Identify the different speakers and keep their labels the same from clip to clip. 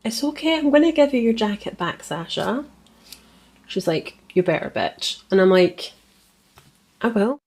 Speaker 1: it's okay, I'm going to give you your jacket back, Sasha. She's like, you better, bitch. And I'm like, I will.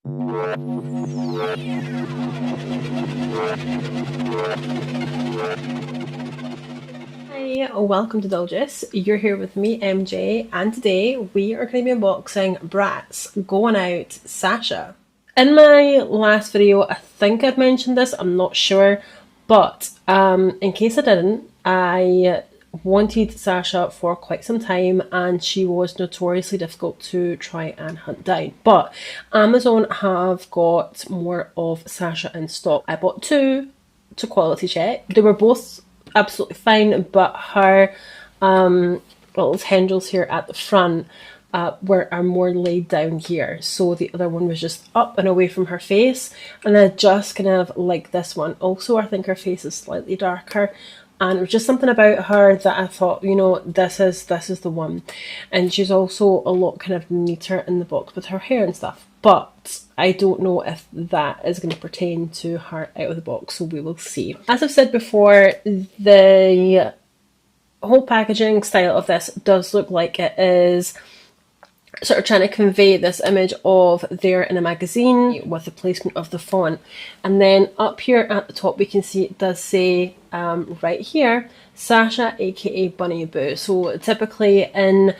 Speaker 1: Hi, welcome to Dulgis. You're here with me, MJ, and today we are going to be unboxing Bratz Going Out Sasha. In my last video, I think I'd mentioned this, I'm not sure, but in case I didn't, I wanted Sasha for quite some time and she was notoriously difficult to try and hunt down. But Amazon have got more of Sasha in stock. I bought two to quality check. They were both absolutely fine, but her little tendrils here at the front are more laid down here, so the other one was just up and away from her face, and I just kind of like this one. Also, I think her face is slightly darker, and it was just something about her that I thought, you know, this is the one. And she's also a lot kind of neater in the box with her hair and stuff, but I don't know if that is going to pertain to her out of the box, so we will see. As I've said before, the whole packaging style of this does look like it is sort of trying to convey this image of they're in a magazine with the placement of the font. And then up here at the top we can see it does say right here, Sasha aka Bunny Boo. So typically in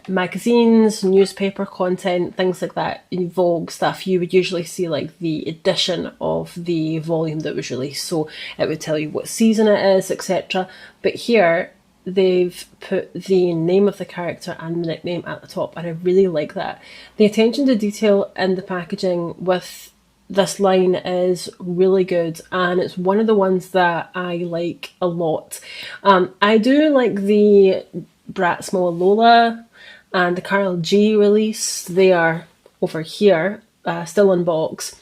Speaker 1: magazines, newspaper content, things like that, in Vogue stuff, you would usually see like the edition of the volume that was released, so it would tell you what season it is, etc. But here they've put the name of the character and the nickname at the top, and I really like that. The attention to detail in the packaging with this line is really good, and it's one of the ones that I like a lot. I do like the Bratz Lola and the Carl G release. They are over here, still unboxed,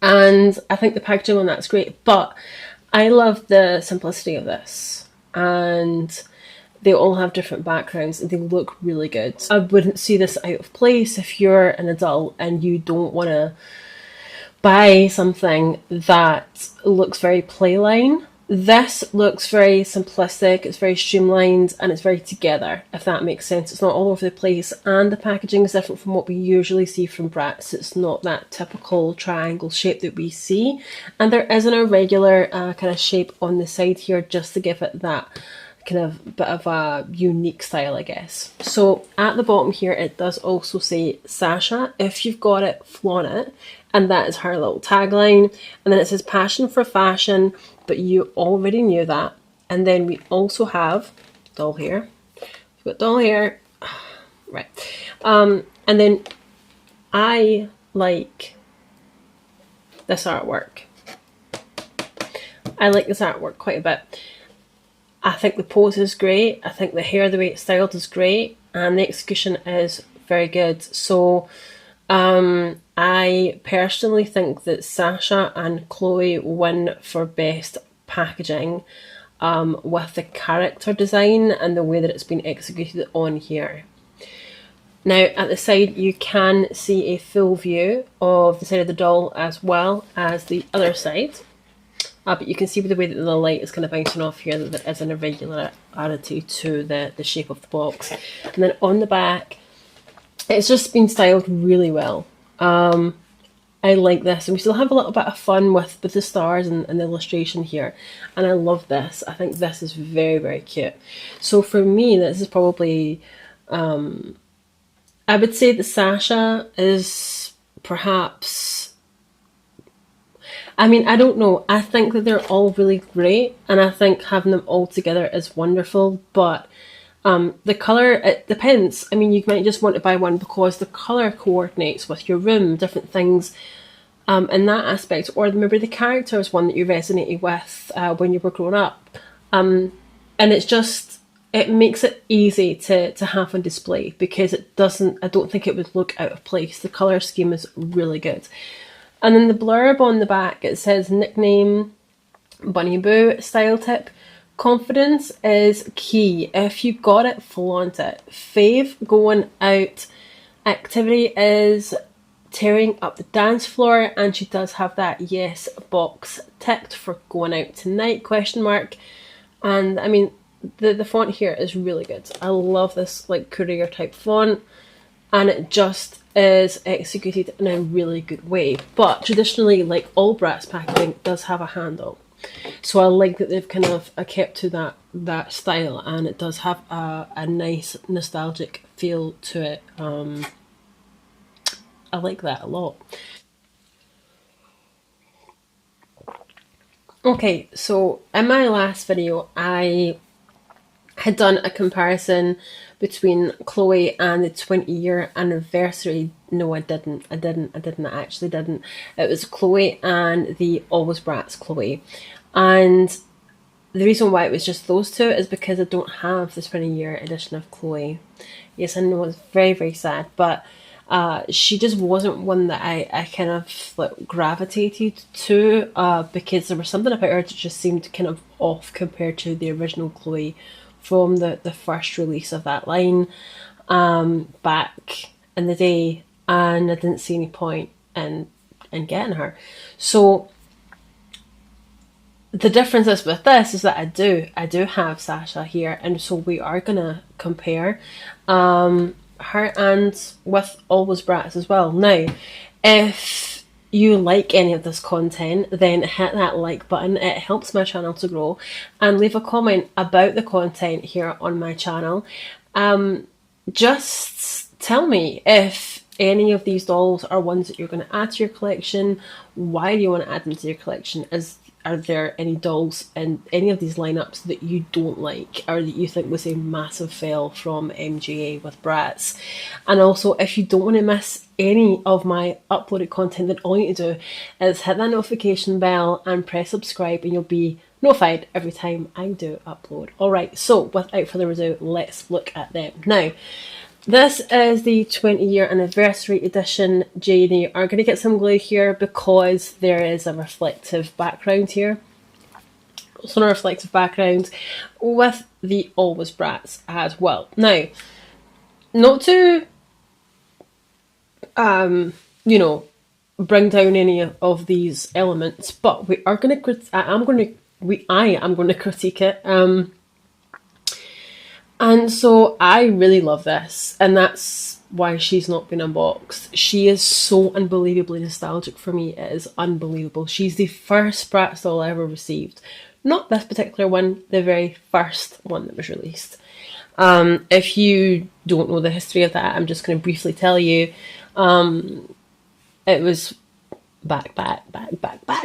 Speaker 1: and I think the packaging on that's great, but I love the simplicity of this. And they all have different backgrounds and they look really good. I wouldn't see this out of place if you're an adult and you don't want to buy something that looks very playline. This looks very simplistic, it's very streamlined, and it's very together, if that makes sense. It's not all over the place, and the packaging is different from what we usually see from Bratz. It's not that typical triangle shape that we see, and there is an irregular kind of shape on the side here just to give it that kind of bit of a unique style, I guess. So at the bottom here it does also say Sasha, if you've got it, flaunt it, and that is her little tagline. And then it says passion for fashion, but you already knew that. And then we also have doll hair. We've got doll hair, right? And then I like this artwork. I like this artwork quite a bit. I think the pose is great. I think the hair, the way it's styled is great, and the execution is very good. So I personally think that Sasha and Chloe win for best packaging with the character design and the way that it's been executed on here. Now at the side you can see a full view of the side of the doll as well as the other side. But you can see with the way that the light is kind of bouncing off here that there is an irregularity to the shape of the box. And then on the back, it's just been styled really well. I like this, and we still have a little bit of fun with the stars and the illustration here, and I love this. I think this is very, very cute. So for me, this is probably, I would say that Sasha is perhaps, I mean, I don't know. I think that they're all really great, and I think having them all together is wonderful, but the colour, it depends. I mean, you might just want to buy one because the colour coordinates with your room, different things in that aspect, or maybe the character is one that you resonated with when you were growing up. And it's just, it makes it easy to have on display because it doesn't, I don't think it would look out of place. The colour scheme is really good. And then the blurb on the back, it says nickname Bunny Boo, style tip. Confidence is key. If you got it, flaunt it. Fave going out activity is tearing up the dance floor, and she does have that yes box ticked for going out tonight, question mark. And I mean, the font here is really good. I love this like courier type font, and it just is executed in a really good way. But traditionally, like all Bratz packaging does have a handle. So I like that they've kind of kept to that style, and it does have a nice nostalgic feel to it. I like that a lot. Okay, so in my last video, I had done a comparison between Cloe and the 20-year anniversary. No, I didn't. I actually didn't. It was Cloe and the Always Bratz Cloe. And the reason why it was just those two is because I don't have the 20-year edition of Cloe. Yes, I know it's very, very sad, but she just wasn't one that I kind of like gravitated to because there was something about her that just seemed kind of off compared to the original Cloe from the first release of that line back in the day, and I didn't see any point in getting her. So the difference is with this is that I do have Sasha here, and so we are gonna compare her and with Always Bratz as well. Now, if you like any of this content, then hit that like button. It helps my channel to grow, and leave a comment about the content here on my channel. Just tell me if any of these dolls are ones that you're going to add to your collection. Why do you want to add them to your collection? Are there any dolls in any of these lineups that you don't like, or that you think was a massive fail from MGA with Bratz? And also, if you don't want to miss any of my uploaded content, then all you need to do is hit that notification bell and press subscribe, and you'll be notified every time I do upload. Alright, so without further ado, let's look at them. Now, this is the 20-year anniversary edition. Janie are going to get some glue here because there is a reflective background here. So a reflective background with the Always Bratz as well. Now, not to, you know, bring down any of these elements, but we are going to, I am going to critique it. And so I really love this, and that's why she's not been unboxed. She is so unbelievably nostalgic for me. It is unbelievable. She's the first Bratz doll I ever received. Not this particular one, the very first one that was released. If you don't know the history of that, I'm just going to briefly tell you. It was back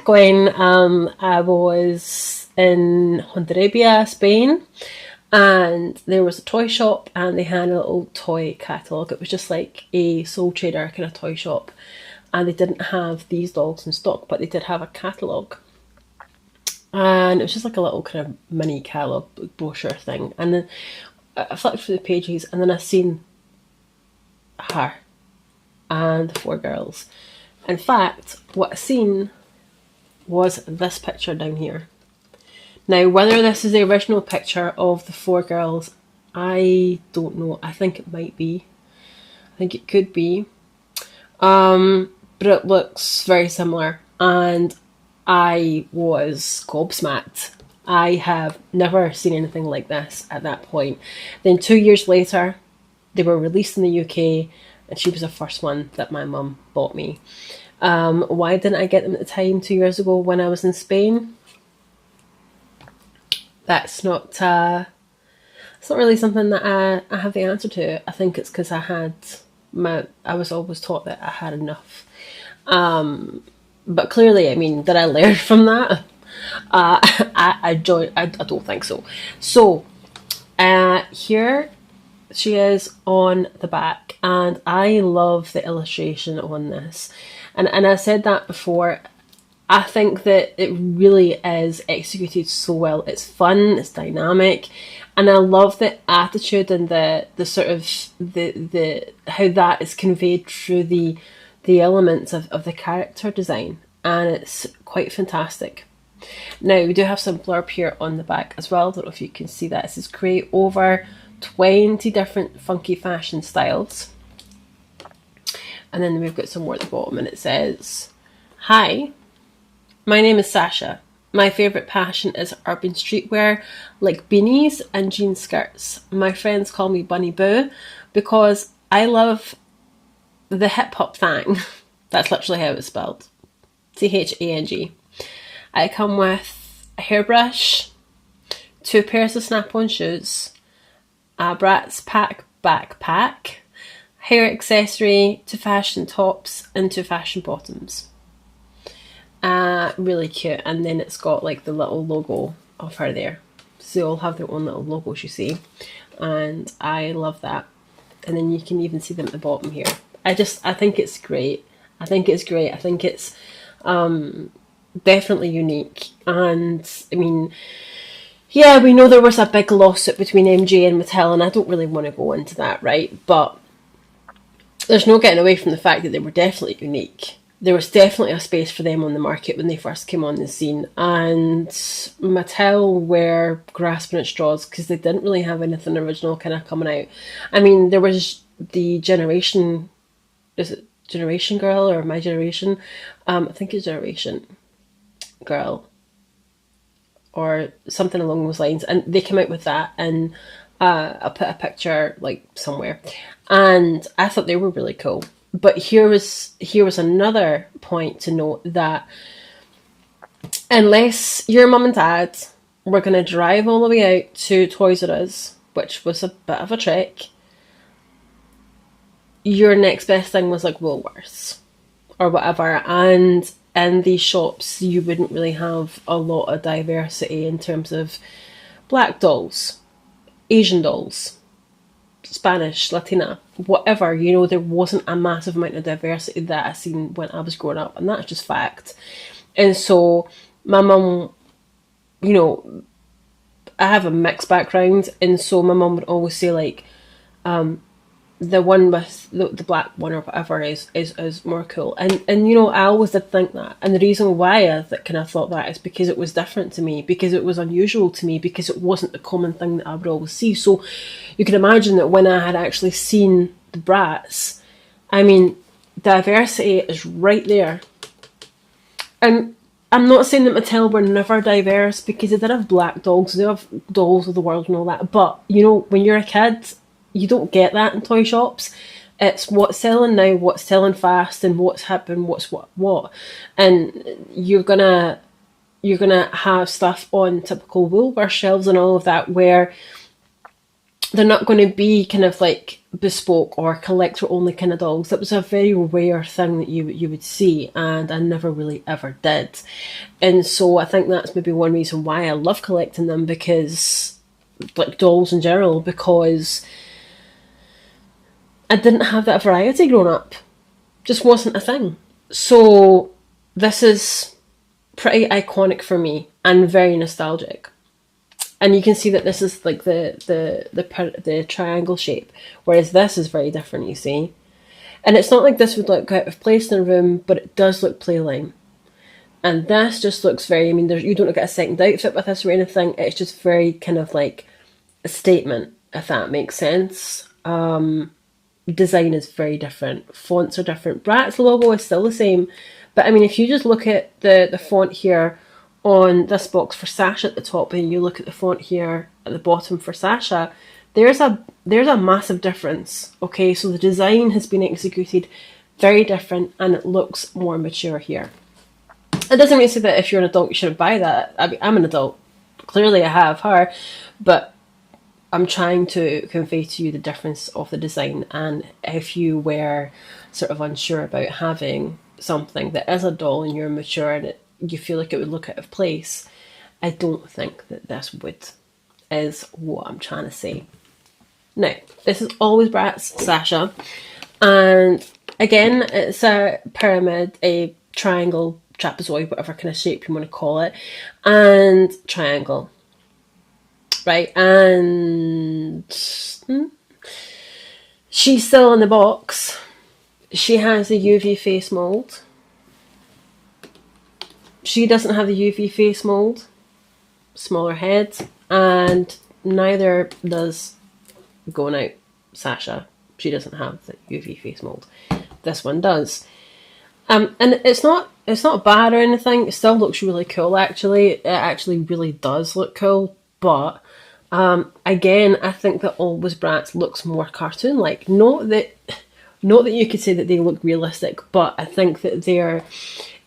Speaker 1: when I was in Hondarabia, Spain. And there was a toy shop, and they had a little toy catalogue. It was just like a Sole Trader kind of toy shop, and they didn't have these dolls in stock, but they did have a catalogue. And it was just like a little kind of mini catalogue brochure thing. And then I flipped through the pages, and then I seen her and the four girls. In fact, what I seen was this picture down here. Now, whether this is the original picture of the four girls, I don't know. I think it might be. I think it could be. But it looks very similar. And I was gobsmacked. I have never seen anything like this at that point. Then 2 years later, they were released in the UK, and she was the first one that my mum bought me. Why didn't I get them at the time 2 years ago when I was in Spain? That's not really something that I have the answer to. I think it's because I was always taught that I had enough. But clearly, I mean, did I learn from that? I don't think so. So, here she is on the back, and I love the illustration on this. And I said that before. I think that it really is executed so well. It's fun, it's dynamic, and I love the attitude and the sort of the how that is conveyed through the elements of the character design, and it's quite fantastic. Now, we do have some blurb here on the back as well. I don't know if you can see that. It says create over 20 different funky fashion styles. And then we've got some more at the bottom, and it says, "Hi, my name is Sasha. My favourite passion is urban streetwear, like beanies and jean skirts. My friends call me Bunny Boo because I love the hip hop thing. That's literally how it's spelled. Thang. I come with a hairbrush, 2 pairs of snap-on shoes, a Bratz pack backpack, hair accessory, 2 fashion tops and 2 fashion bottoms. Really cute. And then it's got like the little logo of her there. So they all have their own little logos, you see. And I love that. And then you can even see them at the bottom here. I think it's great. I think it's great. I think it's definitely unique. And I mean, yeah, we know there was a big lawsuit between MJ and Mattel, and I don't really want to go into that, right? But there's no getting away from the fact that they were definitely unique. There was definitely a space for them on the market when they first came on the scene, and Mattel were grasping at straws because they didn't really have anything original kind of coming out. I mean, there was the Generation, is it Generation Girl or My Generation? I think it's Generation Girl or something along those lines, and they came out with that, and I'll put a picture like somewhere, and I thought they were really cool. But here was another point to note, that unless your mum and dad were going to drive all the way out to Toys R Us, which was a bit of a trek, your next best thing was like Woolworths or whatever. And in these shops, you wouldn't really have a lot of diversity in terms of black dolls, Asian dolls, Spanish, Latina, whatever, you know, there wasn't a massive amount of diversity that I seen when I was growing up, and that's just fact. And so my mum, you know, I have a mixed background, and so my mum would always say like, the one with the black one or whatever is more cool, and you know, I always did think that, and the reason why I kind of thought that is because it was different to me, because it was unusual to me, because it wasn't the common thing that I would always see. So you can imagine that when I had actually seen the Bratz, I mean, diversity is right there. And I'm not saying that Mattel were never diverse, because they did have black dogs, they have dolls of the world and all that, but you know, when you're a kid, you don't get that in toy shops. It's what's selling now, what's selling fast, and what's hip and what's what. And you're gonna have stuff on typical Woolworth shelves and all of that, where they're not going to be kind of like bespoke or collector only kind of dolls. That was a very rare thing that you would see, and I never really ever did. And so I think that's maybe one reason why I love collecting them, because like dolls in general, because I didn't have that variety growing up. Just wasn't a thing. So this is pretty iconic for me and very nostalgic. And you can see that this is like the triangle shape, whereas this is very different, you see. And it's not like this would look out of place in a room, but it does look playline. And this just looks very, I mean, you don't get a second outfit with this or anything. It's just very kind of like a statement, if that makes sense. Design is very different. Fonts are different. Bratz logo is still the same. But I mean, if you just look at the font here on this box for Sasha at the top, and you look at the font here at the bottom for Sasha, there's a massive difference. Okay, so the design has been executed very different, and it looks more mature here. It doesn't mean to say that if you're an adult you shouldn't buy that. I mean, I'm an adult. Clearly I have her, but I'm trying to convey to you the difference of the design, and if you were sort of unsure about having something that is a doll and you're mature and you feel like it would look out of place, I don't think that this would, is what I'm trying to say. Now, this is always Bratz Sasha, and again, it's a pyramid, a triangle, trapezoid, whatever kind of shape you want to call it, and triangle. Right, and she's still in the box. She has the UV face mold. She doesn't have the UV face mold. Smaller head, and neither does Going Out Sasha. She doesn't have the UV face mold. This one does. And it's not it's not bad or anything. It still looks really cool, actually. It actually really does look cool. But again, I think that Always Bratz looks more cartoon-like. Not that you could say that they look realistic, but I think that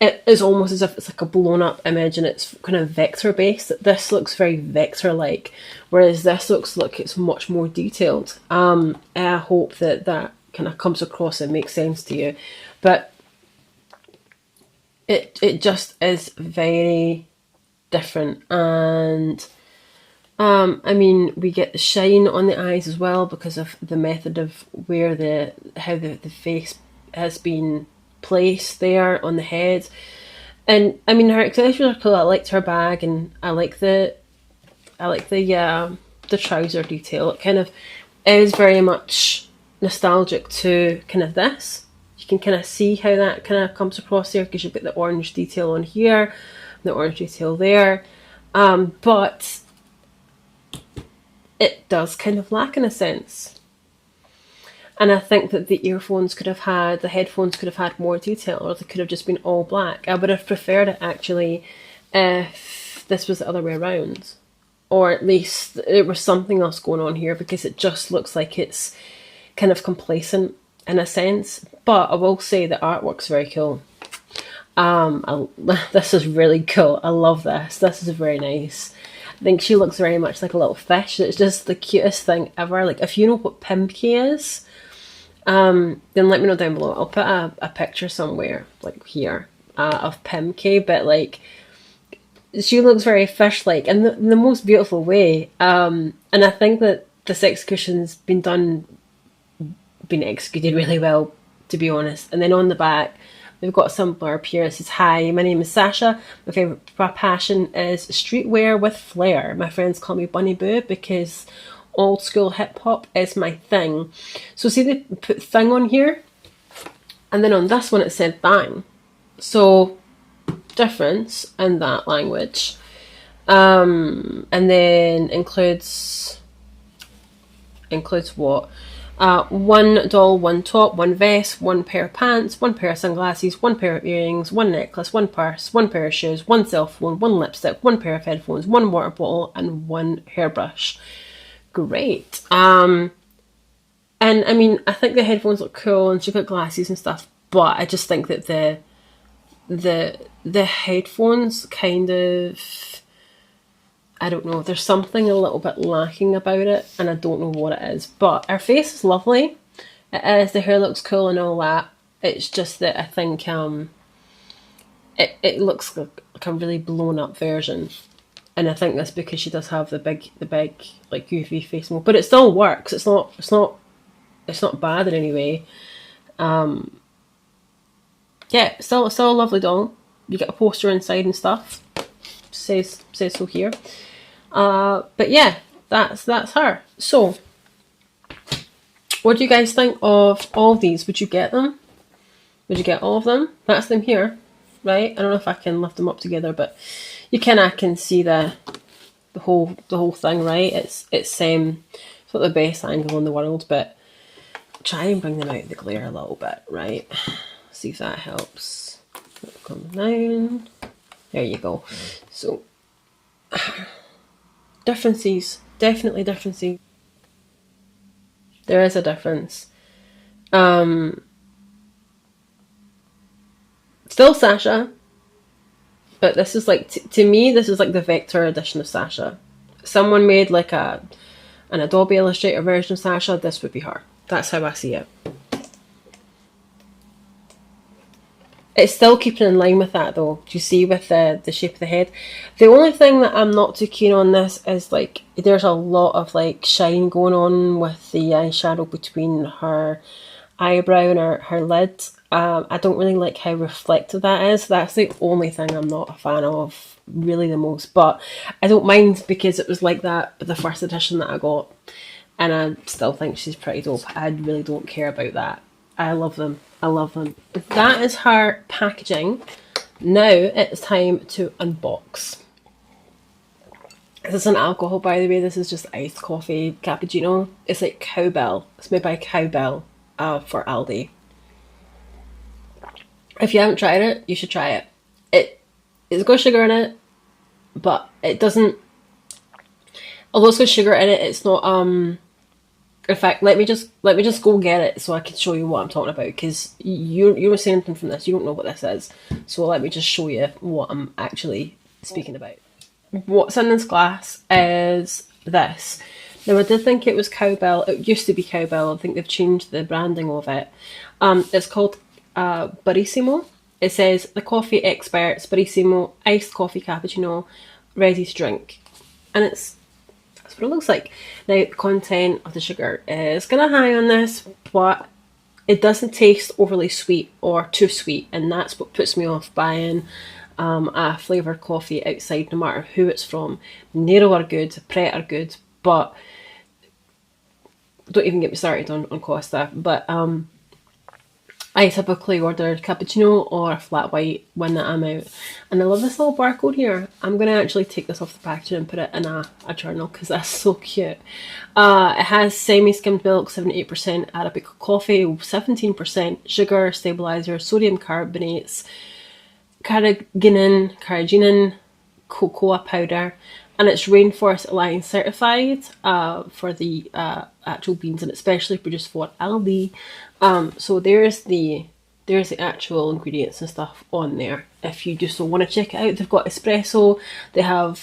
Speaker 1: it is almost as if it's like a blown-up image and it's kind of vector-based. This looks very vector-like, whereas this looks like it's much more detailed. And I hope that that kind of comes across and makes sense to you. But it just is very different. And I mean, we get the shine on the eyes as well because of the method of how the face has been placed there on the head. And I mean, her accessories are cool. I liked her bag, and I like the trouser detail. It kind of is very much nostalgic to kind of this. You can kind of see how that kind of comes across there because you've got the orange detail on here, the orange detail there. But it does kind of lack in a sense. And I think that the headphones could have had more detail, or they could have just been all black. I would have preferred it actually if this was the other way around. Or at least there was something else going on here, because it just looks like it's kind of complacent in a sense. But I will say the artwork's very cool. This is really cool. I love this. This is very nice. I think she looks very much like a little fish. It's just the cutest thing ever. Like, if you know what Pimki is, then let me know down below. I'll put a picture somewhere, like here, of Pimki. But like, she looks very fish-like in the most beautiful way. And I think that this execution's been executed really well, to be honest. And then on the back, we've got some blurb here. It says, "Hi, my name is Sasha. My favourite passion is streetwear with flair. My friends call me Bunny Boo because old school hip hop is my thing." So see, they put thing on here, and then on this one it said bang. So difference in that language. And then includes what? One doll, one top, one vest, one pair of pants, one pair of sunglasses, one pair of earrings, one necklace, one purse, one pair of shoes, one cell phone, one lipstick, one pair of headphones, one water bottle, and one hairbrush. Great. And I mean, I think the headphones look cool, and she's got glasses and stuff, but I just think that the headphones kind of, I don't know, there's something a little bit lacking about it, and I don't know what it is. But her face is lovely. It is, the hair looks cool and all that. It's just that I think it looks like a really blown up version. And I think that's because she does have the big like UV face mode. But it still works. It's not bad in any way. Yeah, still a lovely doll. You get a poster inside and stuff. Says so here. But yeah, that's her. So, what do you guys think of all of these? Would you get them? Would you get all of them? That's them here, right? I don't know if I can lift them up together, but you can see the whole thing, right? It's not the best angle in the world, but try and bring them out of the glare a little bit, right? See if that helps. Come down. There you go. So, differences. Definitely differences. There is a difference. Still Sasha. But this is like, to me, this is like the vector edition of Sasha. Someone made like an Adobe Illustrator version of Sasha, this would be her. That's how I see it. It's still keeping in line with that though. Do you see with the shape of the head? The only thing that I'm not too keen on this is like, there's a lot of like shine going on with the eyeshadow between her eyebrow and her lid. I don't really like how reflective that is. That's the only thing I'm not a fan of really the most. But I don't mind because it was like that with the first edition that I got. And I still think she's pretty dope. I really don't care about that. I love them. I love them. That is her packaging. Now it's time to unbox. This is an alcohol, by the way. This is just iced coffee cappuccino. It's like Cowbell. It's made by Cowbell for Aldi. If you haven't tried it, you should try it. It's got sugar in it, but it doesn't, although it's got sugar in it, it's not, in fact, let me just go get it so I can show you what I'm talking about, because you were saying anything from this, you don't know what this is, so let me just show you what I'm actually speaking about. What's in this glass is this. Now, I did think it was Cowbell. It used to be Cowbell. I think they've changed the branding of it. It's called Barissimo. It says, the coffee experts, Barissimo, iced coffee cappuccino, ready to drink. And that's what it looks like. Now, the content of the sugar is kind of high on this, but it doesn't taste overly sweet or too sweet. And that's what puts me off buying a flavoured coffee outside, no matter who it's from. Nero are good, Pret are good, but don't even get me started on Costa. But I typically order cappuccino or a flat white when I'm out. And I love this little barcode here. I'm going to actually take this off the packaging and put it in a journal because that's so cute. It has semi-skimmed milk, 78% Arabica coffee, 17% sugar, stabilizer, sodium carbonates, carrageenan, cocoa powder, and it's Rainforest Alliance certified for the actual beans, and it's specially produced for Aldi. So there's the actual ingredients and stuff on there if you just want to check it out. They've got espresso, they have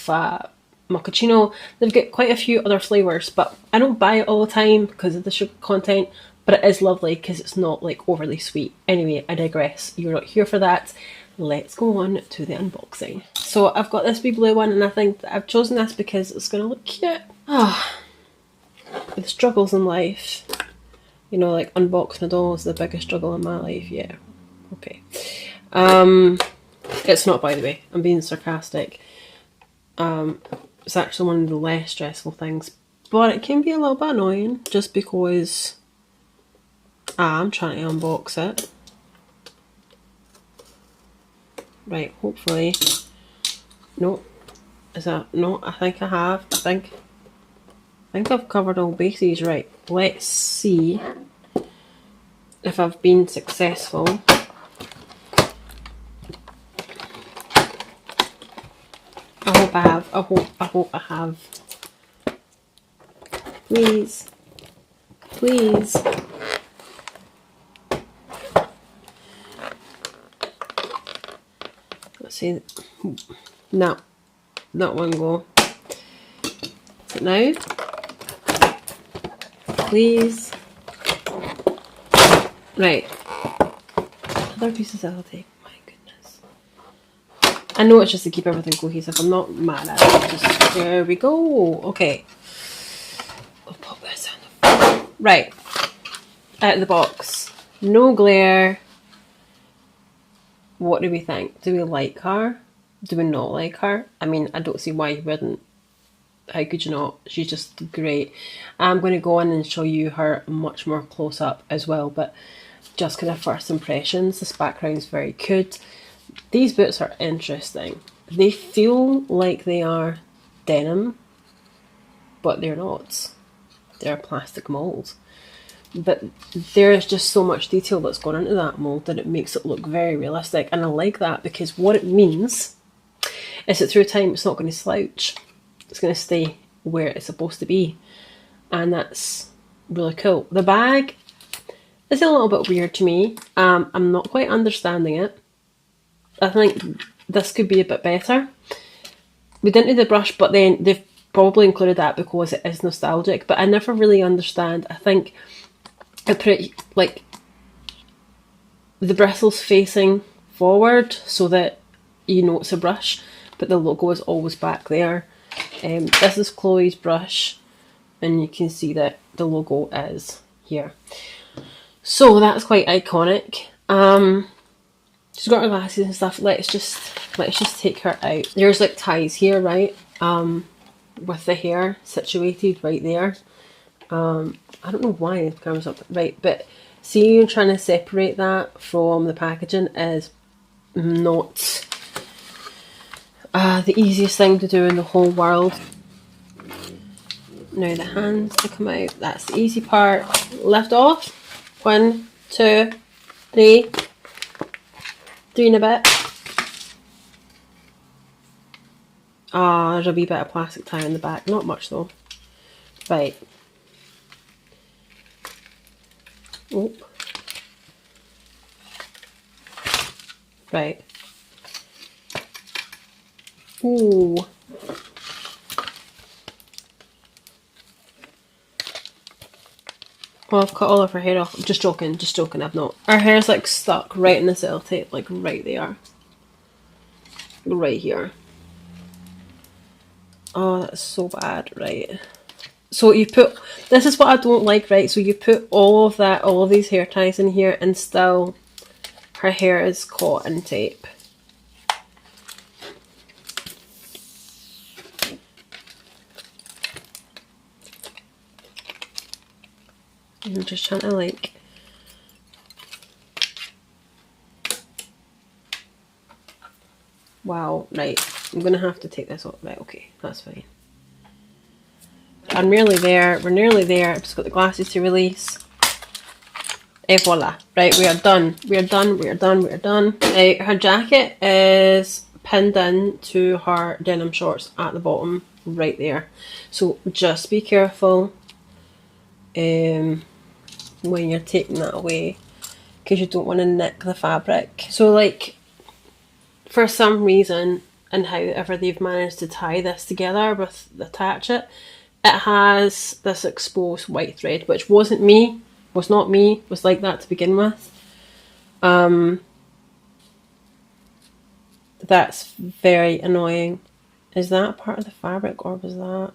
Speaker 1: mochaccino, they've got quite a few other flavours, but I don't buy it all the time because of the sugar content, but it is lovely because it's not like overly sweet. Anyway, I digress. You're not here for that. Let's go on to the unboxing. So I've got this wee blue one, and I think that I've chosen this because it's going to look cute. The struggles in life. You know, like unboxing a doll is the biggest struggle in my life. Yeah, okay. It's not, by the way. I'm being sarcastic. It's actually one of the less stressful things, but it can be a little bit annoying just because I'm trying to unbox it. Right, hopefully. No. Is that no? I think I have. I think I've covered all bases. Right. Let's see if I've been successful. I hope I have. I hope I have. Please. Please. See, no, not one go. Is it now? Please. Right. Another piece of sellotape. My goodness. I know it's just to keep everything cohesive. I'm not mad at it. Just there we go. Okay. I'll pop this on. Right. Out of the box. No glare. What do we think? Do we like her? Do we not like her? I mean, I don't see why you wouldn't. How could you not? She's just great. I'm going to go on and show you her much more close up as well, but just kind of first impressions. This background's very good. These boots are interesting. They feel like they are denim, but they're not. They're a plastic mould. But there is just so much detail that's gone into that mould that it makes it look very realistic, and I like that because what it means is that through time it's not going to slouch. It's going to stay where it's supposed to be, and that's really cool. The bag is a little bit weird to me. I'm not quite understanding it. I think this could be a bit better. We didn't do the brush, but then they've probably included that because it is nostalgic, but I never really understand. I think I put it like the bristles facing forward so that you know it's a brush, but the logo is always back there. This is Chloe's brush, and you can see that the logo is here. So that's quite iconic. She's got her glasses and stuff. Let's just take her out. There's like ties here, right? With the hair situated right there. I don't know why it comes up right, but see, you're trying to separate that from the packaging is not the easiest thing to do in the whole world. Now the hands to come out, that's the easy part. Lift off. 1, 2, 3. 3 and a bit. Ah, there's a wee bit of plastic tie in the back. Not much though. Right. Oh. Right. Ooh. Well, I've cut all of her hair off. Just joking, I've not. Her hair's like stuck right in the sellotape, like right there. Right here. Oh, that's so bad, right. So you put, this is what I don't like, right? So you put all of these hair ties in here and still her hair is caught in tape. I'm just trying to like, wow, right, I'm gonna have to take this off. Right, okay, that's fine. I'm nearly there, we're nearly there. I've just got the glasses to release. Et voila. Right, we are done. We are done, we are done, we are done. Right, her jacket is pinned in to her denim shorts at the bottom, right there. So just be careful when you're taking that away, because you don't want to nick the fabric. So like, for some reason, and however they've managed to tie this together with attach it, it has this exposed white thread, which wasn't me, was not me, was like that to begin with. That's very annoying. Is that part of the fabric, or was that,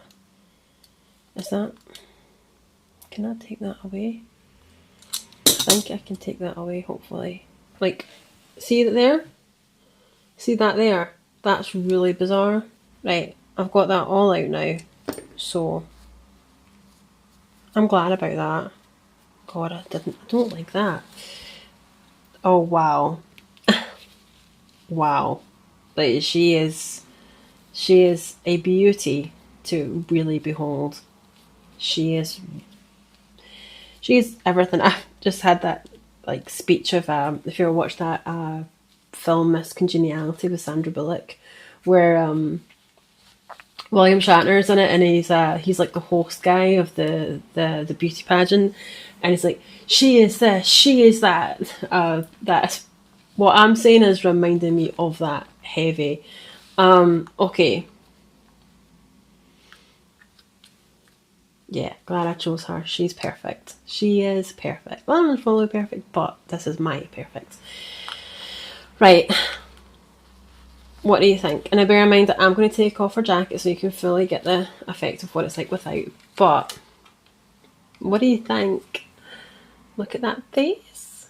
Speaker 1: is that, can I take that away? I think I can take that away, hopefully. Like, see that there? See that there? That's really bizarre. Right, I've got that all out now. So, I'm glad about that. God, I don't like that. Oh, wow. Wow. Like, she is a beauty to really behold. She is everything. I've just had that like speech of if you ever watched that film Miss Congeniality with Sandra Bullock, where William Shatner's in it, and he's like the host guy of the beauty pageant, and he's like, she is this, she is that. That's what I'm saying is reminding me of that heavy. Okay. Yeah, glad I chose her. She's perfect. She is perfect. Well, I'm not fully perfect, but this is my perfect. Right. What do you think? And I bear in mind that I'm going to take off her jacket so you can fully get the effect of what it's like without. But what do you think? Look at that face.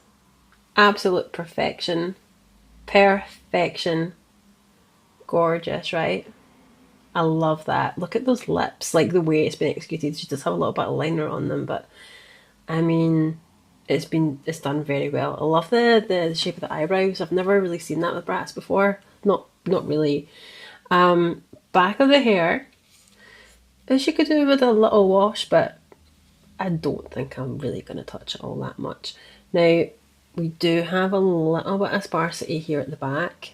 Speaker 1: Absolute perfection. Perfection. Gorgeous, right? I love that. Look at those lips, like the way it's been executed. She does have a little bit of liner on them, but I mean, it's done very well. I love the shape of the eyebrows. I've never really seen that with Bratz before. Not really. Back of the hair, she could do with a little wash, but I don't think I'm really going to touch it all that much. Now, we do have a little bit of sparsity here at the back,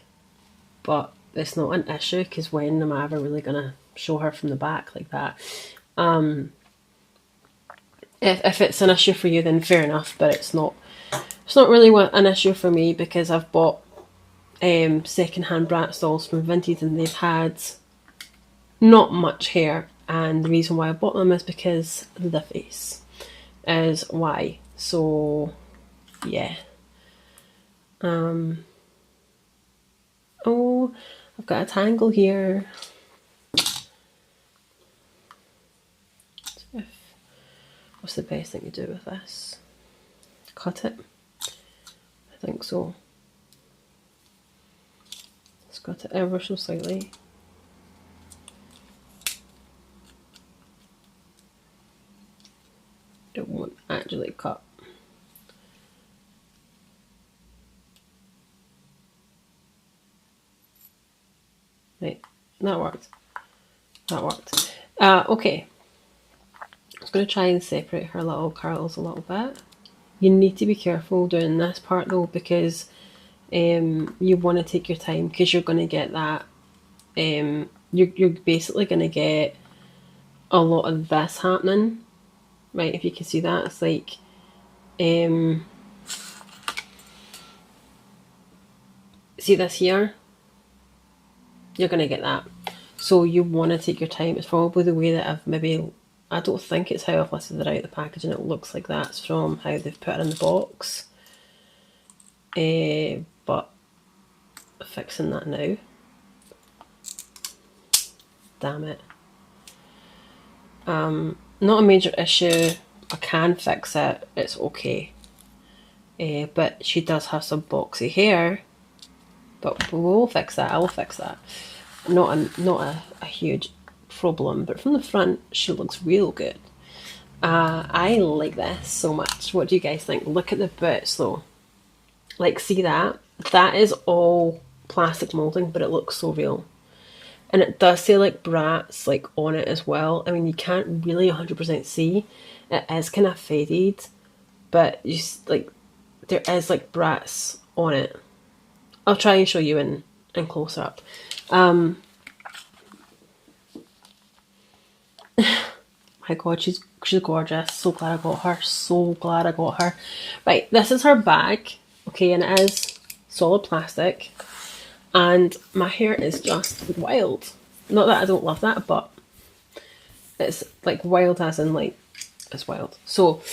Speaker 1: but it's not an issue, because when am I ever really going to show her from the back like that? If it's an issue for you, then fair enough, but it's not really an issue for me, because I've bought second-hand Bratz dolls from Vinted, and they've had not much hair, and the reason why I bought them is because the face is why. So yeah. Oh, I've got a tangle here. What's the best thing to do with this? Cut it? I think so. Let's cut it ever so slightly. It won't actually cut. Right, that worked. That worked. Okay. I was going to try and separate her little curls a little bit. You need to be careful doing this part though, because you want to take your time, because you're going to get that you're basically going to get a lot of this happening, right? If you can see that, it's like, see this here? You're going to get that. So you want to take your time. It's probably the way that I've maybe, I don't think it's how I've listed it out the package, and it looks like that's from how they've put it in the box. But fixing that now. Damn it. Not a major issue. I can fix it. It's okay. But she does have some boxy hair. But we'll fix that. I will fix that. Not a huge problem. But from the front, she looks real good. I like this so much. What do you guys think? Look at the boots though. Like, see that? That is all plastic molding, but it looks so real. And it does say like Bratz like on it as well. I mean, you can't really 100% see. It is kind of faded, but you like there is like Bratz on it. I'll try and show you in close up. My God, she's gorgeous. So glad I got her. So glad I got her. Right, this is her bag. Okay, and it is solid plastic. And my hair is just wild. Not that I don't love that, but it's like wild as in like, it's wild. So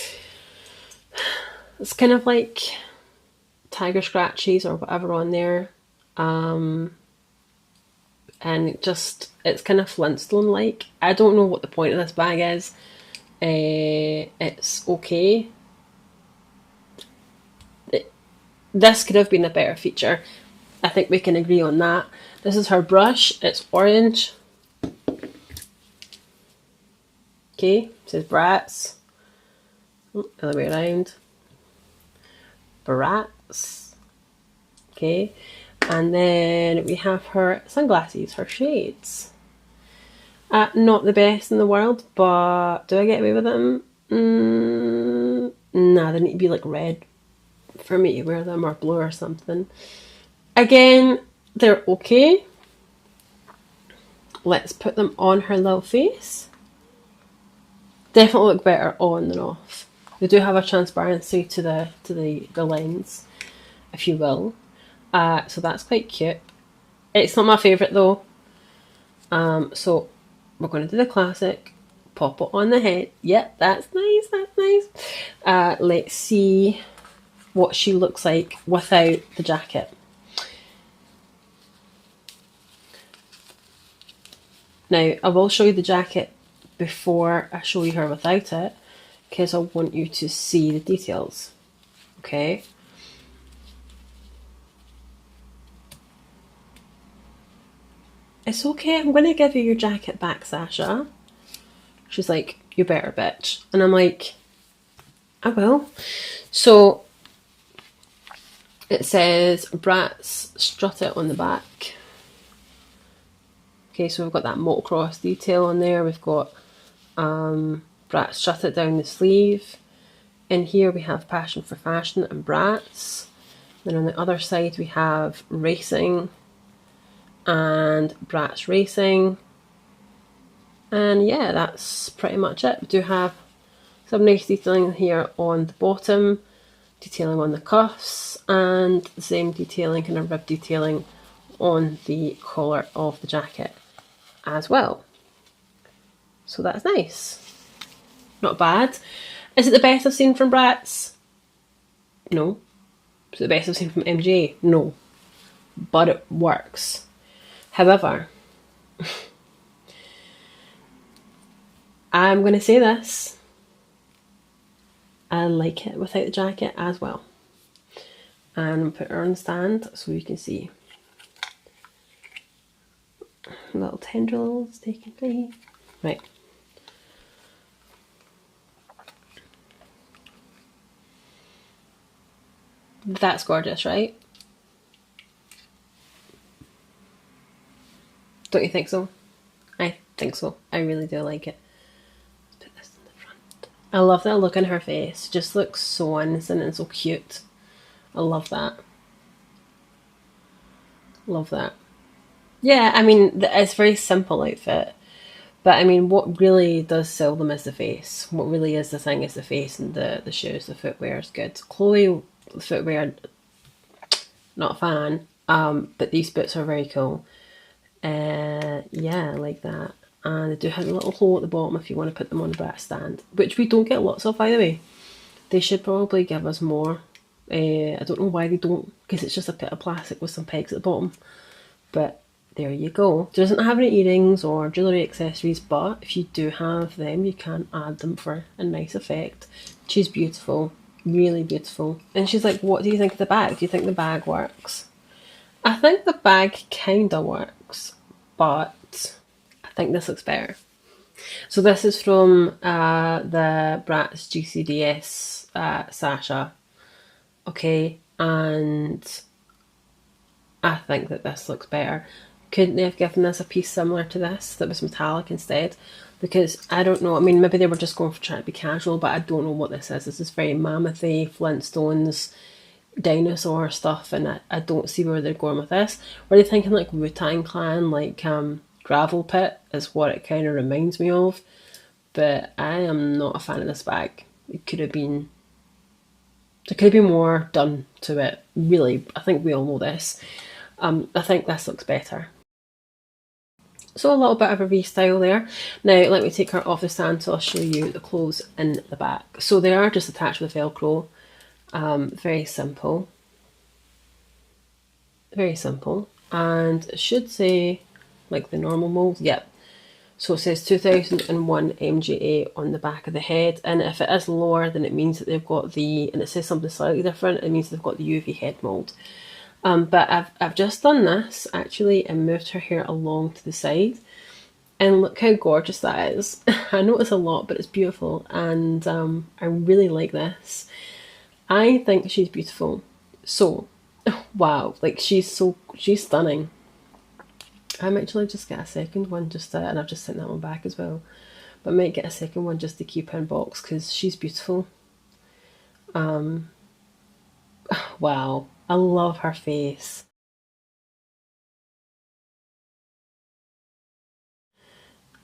Speaker 1: it's kind of like tiger scratches or whatever on there. And it's kind of Flintstone like. I don't know what the point of this bag is. It's okay. This could have been a better feature. I think we can agree on that. This is her brush. It's orange. Okay, it says Bratz. Other way around. Bratz. Okay, and then we have her sunglasses, her shades. Not the best in the world, but do I get away with them? Nah, they need to be like red for me to wear them, or blue or something. Again, they're okay. Let's put them on her little face. Definitely look better on than off. They do have a transparency to the lens, if you will. So that's quite cute. It's not my favourite though. So we're going to do the classic. Pop it on the head. Yep, that's nice, that's nice. Let's see what she looks like without the jacket. Now, I will show you the jacket before I show you her without it, because I want you to see the details. Okay? It's okay, I'm going to give you your jacket back, Sasha. She's like, you better, bitch. And I'm like, I will. So, it says Bratz Strut It on the back. Okay, so we've got that motocross detail on there. We've got Bratz Strut It down the sleeve. In here we have Passion for Fashion and Bratz. Then on the other side we have Racing and Bratz Racing. And yeah, that's pretty much it. We do have some nice detailing here on the bottom, detailing on the cuffs, and the same detailing, kind of rib detailing on the collar of the jacket as well. So that's nice. Not bad. Is it the best I've seen from Bratz? No. Is it the best I've seen from MJ? No. But it works. However, I'm going to say this. I like it without the jacket as well. And put her on the stand so you can see. Little tendrils taking place. Right. That's gorgeous, right? Don't you think so? I think so. I really do like it. Let's put this in the front. I love that look on her face. It just looks so innocent and so cute. I love that. Love that. Yeah, I mean, it's a very simple outfit. But I mean, what really does sell them is the face. What really is the thing is the face and the shoes. The footwear is good. Chloe footwear, not a fan. But these boots are very cool. Yeah, I like that. And they do have a little hole at the bottom if you want to put them on the Bratz stand, which we don't get lots of, by the way. They should probably give us more. I don't know why they don't, because it's just a bit of plastic with some pegs at the bottom. But there you go. It doesn't have any earrings or jewellery accessories, but if you do have them, you can add them for a nice effect. She's beautiful, really beautiful. And she's like, what do you think of the bag? Do you think the bag works? I think the bag kinda works, but I think this looks better. So this is from the Bratz GCDS Sasha, okay, and I think that this looks better. Couldn't they have given us a piece similar to this that was metallic instead? Because I don't know, I mean, maybe they were just going for trying to be casual, but I don't know what this is. This is very mammothy, Flintstones, dinosaur stuff, and I don't see where they're going with this. Were they thinking like Wu-Tang Clan, like Gravel Pit is what it kind of reminds me of, but I am not a fan of this bag. It could have been, there could have been more done to it, really. I think we all know this. I think this looks better. So a little bit of a restyle there. Now let me take her off the stand so I'll show you the clothes in the back. So they are just attached with Velcro. Very simple. Very simple. And it should say like the normal mold. Yep. So it says 2001 MGA on the back of the head, and if it is lower, then it means that they've got the, and it says something slightly different, it means they've got the UV head mold. But I've just done this actually and moved her hair along to the side, and look how gorgeous that is. I know it's a lot, but it's beautiful, and I really like this. I think she's beautiful. So, wow, like she's stunning. I might actually just get a second one just to, and I've just sent that one back as well. But I might get a second one just to keep in box because she's beautiful. Wow, I love her face.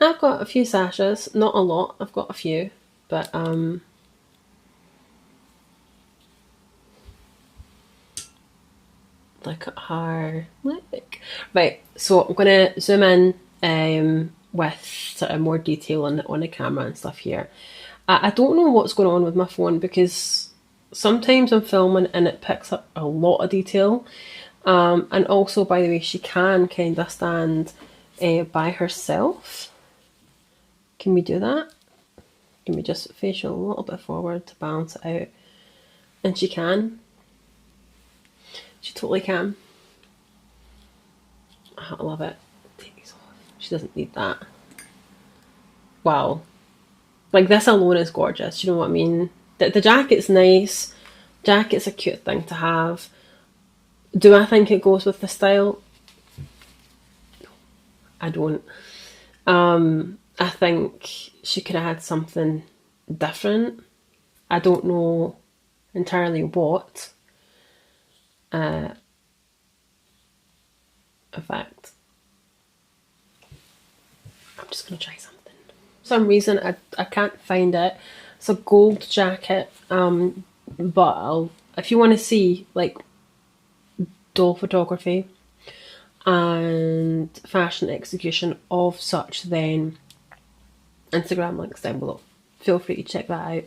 Speaker 1: I've got a few Sashas, not a lot. I've got a few, but look at her. Look. Right, so I'm gonna zoom in with sort of more detail on the camera and stuff here. I don't know what's going on with my phone because sometimes I'm filming and it picks up a lot of detail. And also, by the way, she can kind of stand by herself. Can we do that? Can we just facial a little bit forward to balance it out? And she can. She totally can. I love it. Take these off. She doesn't need that. Wow. Like this alone is gorgeous. You know what I mean? The jacket's nice. Jacket's a cute thing to have. Do I think it goes with the style? I don't. I think she could have had something different. I don't know entirely what. In fact, I'm just going to try something. For some reason, I can't find it. It's a gold jacket, but if you want to see like doll photography and fashion execution of such, then Instagram links down below. Feel free to check that out.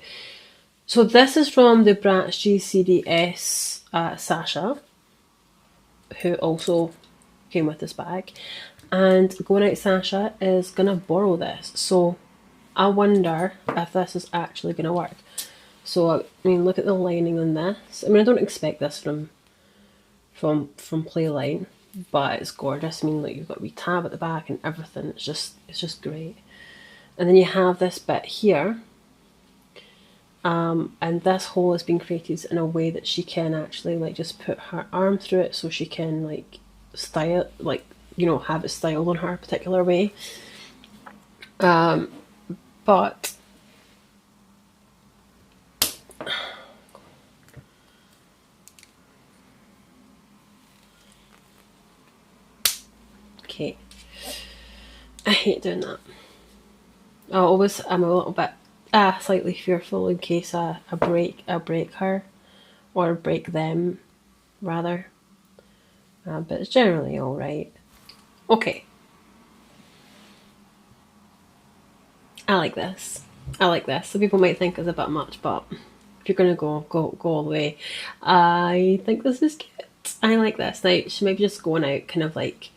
Speaker 1: So this is from the Bratz GCDS Sasha, who also came with this bag. And Going Out Sasha is going to borrow this. So I wonder if this is actually going to work. So, I mean, look at the lining on this. I mean, I don't expect this from Playline, but it's gorgeous. I mean, like, you've got a wee tab at the back and everything. It's just great. And then you have this bit here, and this hole has been created in a way that she can actually like just put her arm through it, so she can like style, like, you know, have it styled on her a particular way. But hate doing that. I'm a little bit slightly fearful in case I break her, or break them rather, but it's generally alright. Okay, I like this. Some people might think it's a bit much, but if you're gonna go all the way, I think this is cute. I like this. Now she might be just going out kind of like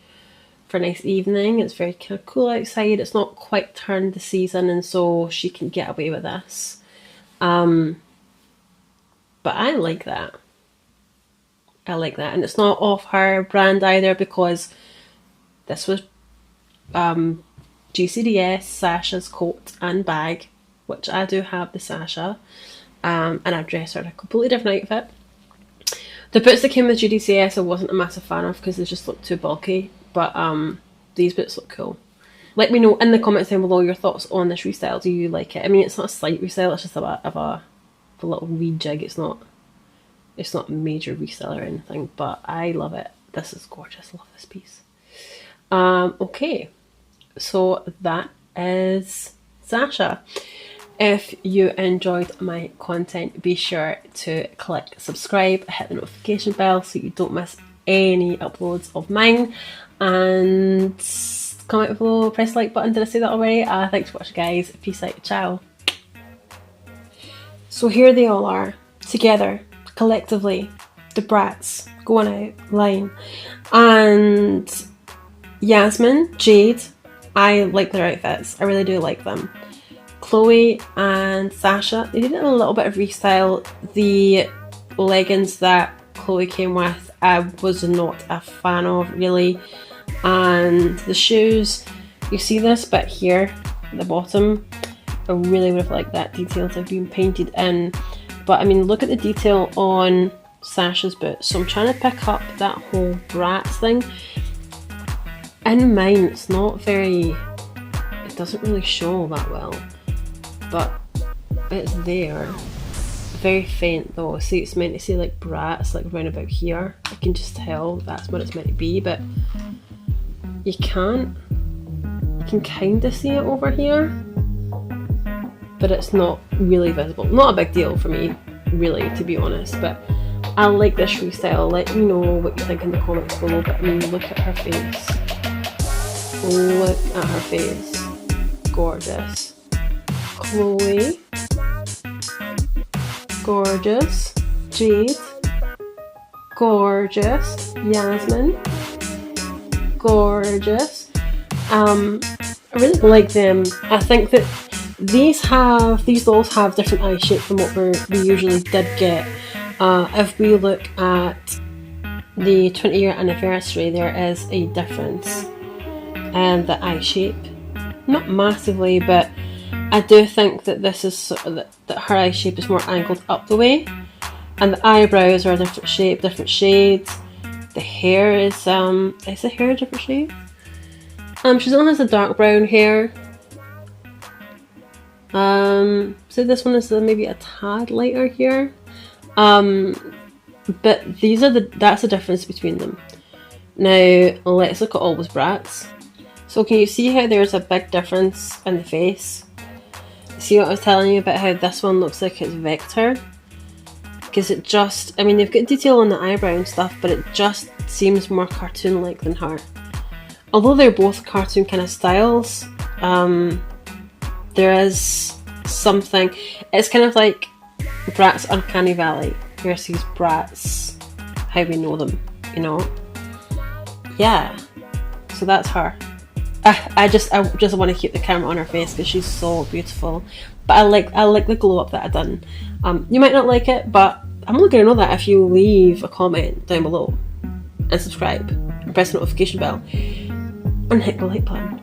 Speaker 1: for a nice evening. It's very kind of cool outside. It's not quite turned the season, and so she can get away with this. But I like that. And it's not off her brand either, because this was GCDS Sasha's coat and bag, which I do have the Sasha, and I've dressed her in a completely different outfit. The boots that came with GDCS I wasn't a massive fan of because they just looked too bulky, but these boots look cool. Let me know in the comments down below your thoughts on this restyle. Do you like it? I mean, it's not a slight restyle, it's just a bit of a little rejig. It's not a major restyle or anything, but I love it. This is gorgeous. I love this piece. Okay, so that is Sasha. If you enjoyed my content, be sure to click subscribe, hit the notification bell so you don't miss any uploads of mine, and comment below, press the like button. Did I say that already? Thanks for watching, guys. Peace out. Ciao. So here they all are, together, collectively, the Bratz Goin out line. And Yasmin, Jade, I like their outfits. I really do like them. Cloe and Sasha, they did a little bit of restyle. The leggings that Cloe came with, I was not a fan of really. And the shoes, you see this bit here at the bottom, I really would have liked that detail to have been painted in. But I mean, look at the detail on Sasha's boots. So I'm trying to pick up that whole Bratz thing. In mine, it's not very, it doesn't really show that well, but it's there. Very faint though. See, it's meant to say like Bratz, like around about here. I can just tell that's what it's meant to be, but you can't. You can kind of see it over here, but it's not really visible. Not a big deal for me, really, to be honest, but I like this restyle. Let me know what you think in the comments below. But I mean, look at her face. Look at her face. Gorgeous. Cloe. Gorgeous. Jade. Gorgeous. Yasmin. Gorgeous. I really like them. I think that these dolls have different eye shape from what we usually did get. If we look at the 20-year anniversary, there is a difference in the eye shape. Not massively, but I do think that this is that her eye shape is more angled up the way, and the eyebrows are a different shape, different shades. The hair is the hair a different shade? She still has the dark brown hair. So this one is maybe a tad lighter here. But that's the difference between them. Now let's look at always Bratz. So can you see how there's a big difference in the face? See what I was telling you about how this one looks like it's vector? Because it just, I mean, they've got detail on the eyebrow and stuff, but it just seems more cartoon-like than her. Although they're both cartoon kind of styles, there is something, it's kind of like Bratz Uncanny Valley versus Bratz how we know them, you know? Yeah, so that's her. I just want to keep the camera on her face because she's so beautiful. But I like the glow up that I've done. You might not like it, but I'm only going to know that if you leave a comment down below and subscribe and press the notification bell and hit the like button.